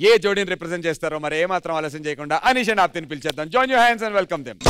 ఏ జోడీని represent చేస్తారో మరి ఏమాత్రం ఆలస్యం చేయకుండా అనీష్ అండ్ ఆప్తిని పిలిచేద్దాం. Join your hands and welcome them.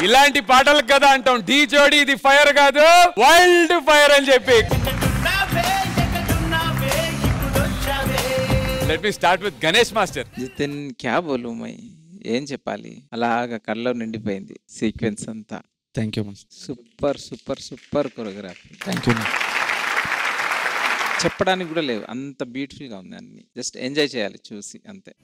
ఇలాంటి పాటలకు కదా అంటాం ఢీ జోడీ, ఇది ఫైర్ కాదు వైల్డ్ ఫైర్ అని చెప్పి. Let me start with Ganesh master. Jithin క్యా బోలు మై, ఏం చెప్పాలి, అలాగా కళ్ళలో నిండిపోయింది సీక్వెన్స్ అంతా. Thank you master. Super super super choreography. Thank you. చెప్పడానికి కూడా లేవు, అంత బ్యూటిఫుల్ గా ఉంది. అన్ని జస్ట్ ఎంజాయ్ చేయాలి చూసి అంతే.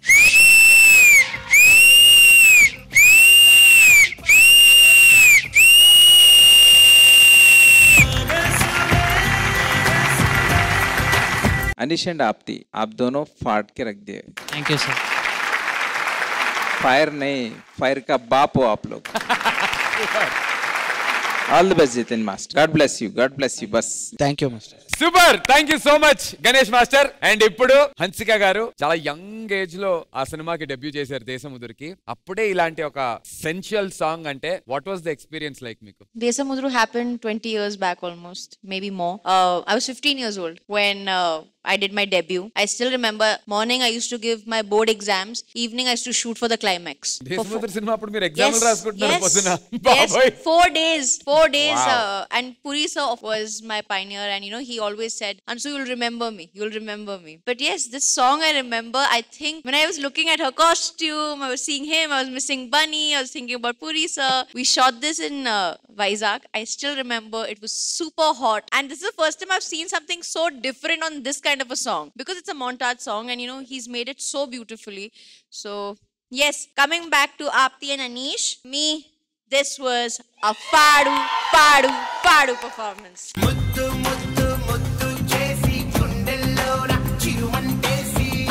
अनिश एंड आपती, आप दोनों फाड़ के रख दिए. Thank you sir. फायर नहीं, फायर का बाप हो आप लोग. All the best Jitin master. God bless you. God bless you. Bas. Thank you master. Super, thank you so much Ganesh master. And ఇప్పుడు హన్సిక గారు చాలా యంగ్ ఏజ్ లో ఆ సినిమాకి డెబ్యూ చేశారు దేశముదురుకి. అప్పుడే ఇలాంటి ఒక సెన్షువల్ సాంగ్ అంటే what was the experience like మీకు? Desamudru happened 20 years back almost, maybe more. I was 15 years old when I did my debut. I still remember morning I used to give my board exams. Evening I used to shoot for the climax. దేశముద్ర cinema అప్పుడు మీరు ఎగ్జామ్లు రాసుకుంటున్నారు పొద్దున. Yes. బాబాయ్. 4 days. 4 days. Wow. And Puri sir was my pioneer, and he always said, "Ansu, you'll remember me. You'll remember me." But yes, this song I remember. I think when I was looking at her costume, I was seeing him. I was missing Bunny. I was thinking about Puri sir. We shot this in Vizag. I still remember it was super hot, and this is the first time I've seen something so different on this kind of a song, because it's a montage song, and he's made it so beautifully. So yes, coming back to Aapti and Anish, this was a Padu performance.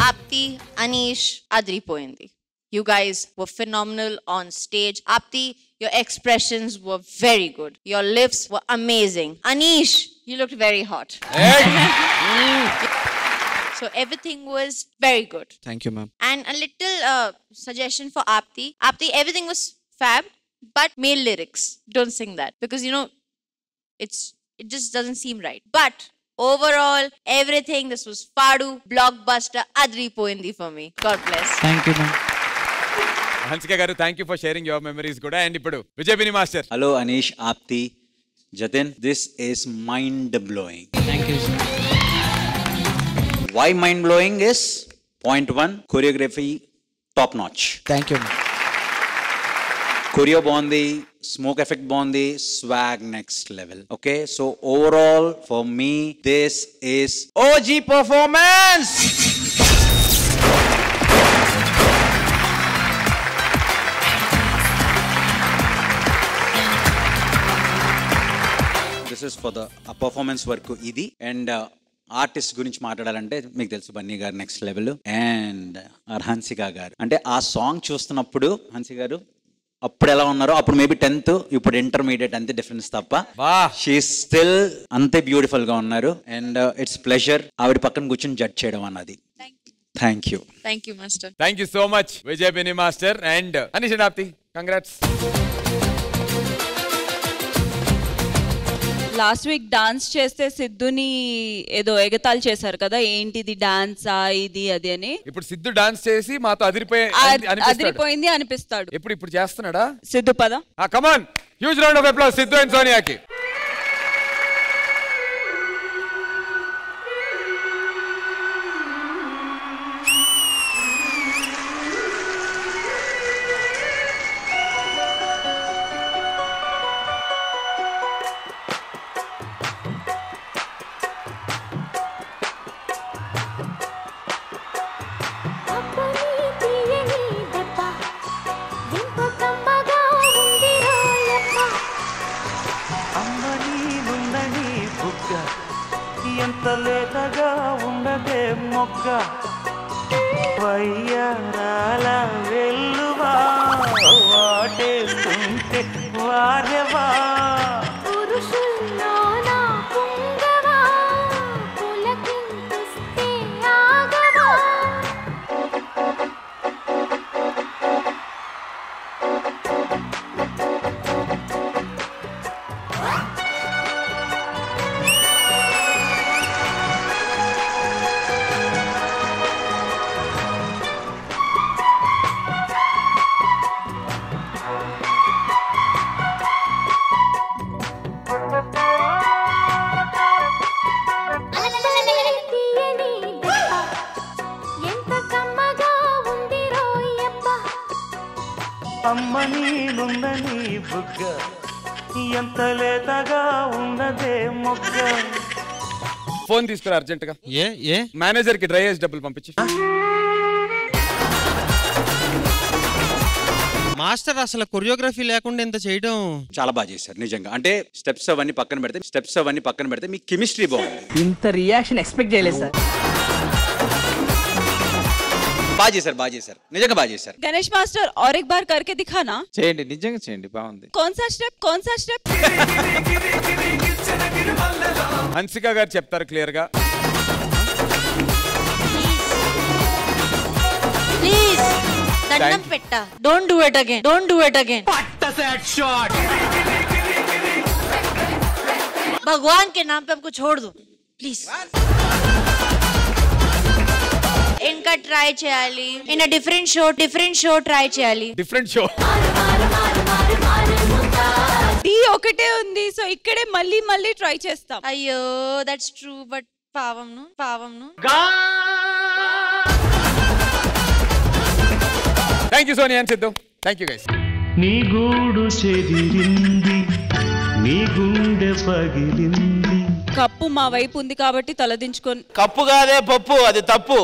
Aapti, Anish, adripoyindi. You guys were phenomenal on stage. Aapti, your expressions were very good. Your lifts were amazing. Anish, you looked very hot. So everything was very good. Thank you, ma'am. And a little suggestion for Aapti. Aapti, everything was fab, but male lyrics. Don't sing that, because it just doesn't seem right. But overall, everything, this was Padu, blockbuster, adripoyindi for me. God bless. Thank you, ma'am. Hansika గారు, thank you for sharing your memories కూడా. And ఇప్పుడు విజయపిని master. Hello Anish, Aapti, Jatin. This is mind blowing. Thank you, sir. Why mind blowing is point 1, choreography top notch. Thank you, ma'am. Choreo bondi, smoke effect bondi, swag next level. Okay, so overall for me this is OG performance. This is for the performance work ఇది. And artist గురించి మాట్లాడాలంటే మీకు తెలుసు బన్నీ గారు next level, and Hansika గారు. అంటే ఆ song చూస్తున్నప్పుడు హన్సిక గారు అప్పుడు ఎలా ఉన్నారో, అప్పుడు మేబీ 10th, ఇప్పుడు ఇంటర్మీడియట్, అంతే డిఫరెన్స్ తప్ప షీ స్టిల్ అంతే బ్యూటిఫుల్ గా ఉన్నారు. అండ్ ఇట్స్ ప్లెజర్ ఆవిడ పక్కన కూర్చొని జడ్జ్ చేయడం అన్నది. Thank you. Thank you, Master. Thank you so much విజయపిని master. And Aneesh and Aapti, congrats. Last week dance చేస్తే సిద్ధుని ఏదో ఎగతాళి చేశారు కదా, ఏంటిది డాన్సా ఇది అది అని. ఇప్పుడు సిద్ధు డాన్స్ చేసి మాతో అదిరిపోయింది అనిపిస్తాడు. ఇప్పుడు చేస్తున్నాడా సిద్ధు? పద, come on, huge round of applause Siddhu and సోనియాకి. ఎంత లేతగా ఉండదే మొగ్గ, వయ్యారాల వెల్లువా వాటేస్తుంటే వారెవా. అమ్మ నీనుందని బుగ్గ, ఎంత లేతగా ఉన్నదే మొగ్గ. ఫోన్ తీసుకురా అర్జెంట్ గా. ఏ మేనేజర్ కి డ్రై ఐస్ డబ్బులు పంపించి. మాస్టర్ అసలు కొరియోగ్రఫీ లేకుండా ఇంత చేయడం చాలా బాగా చేశారు నిజంగా. అంటే స్టెప్స్ అవన్నీ పక్కన పెడితే మీ కెమిస్ట్రీ బాగుంది. ఇంత రియాక్షన్ ఎక్స్పెక్ట్ చేయలేదు సార్. బాగా చేశారు నిజంగా బాగా చేశారు. గణేష్ మాస్టర్ और एक बार करके दिखाना. చేయండి, నిజంగా చేయండి, బాగుంది. कौन सा स्टेप? హన్సిక గారు చెప్తారు క్లియర్ గా. Please, దండం పెట్ట. Don't do it again. भगवान के नाम पे हमको छोड़ दो, प्लीज. గా ట్రై చేయాలి, ఇన్ డిఫరెంట్ షో ట్రై చేయాలి. Different show. డి ఒకటే ఉంది, సో ఇక్కడే మళ్ళీ మళ్ళీ ట్రై చేస్తాం. అయ్యో దట్స్ ట్రూ, బట్ పావంను. Thank you Sonia and Siddhu. Thank you guys. నీ గూడు చెదిరింది, నీ గుండె పగిలింది. కప్పు మా వైపు ఉంది కాబట్టి తలదించుకొని. కప్పు కాదే పప్పు, అది తప్పు.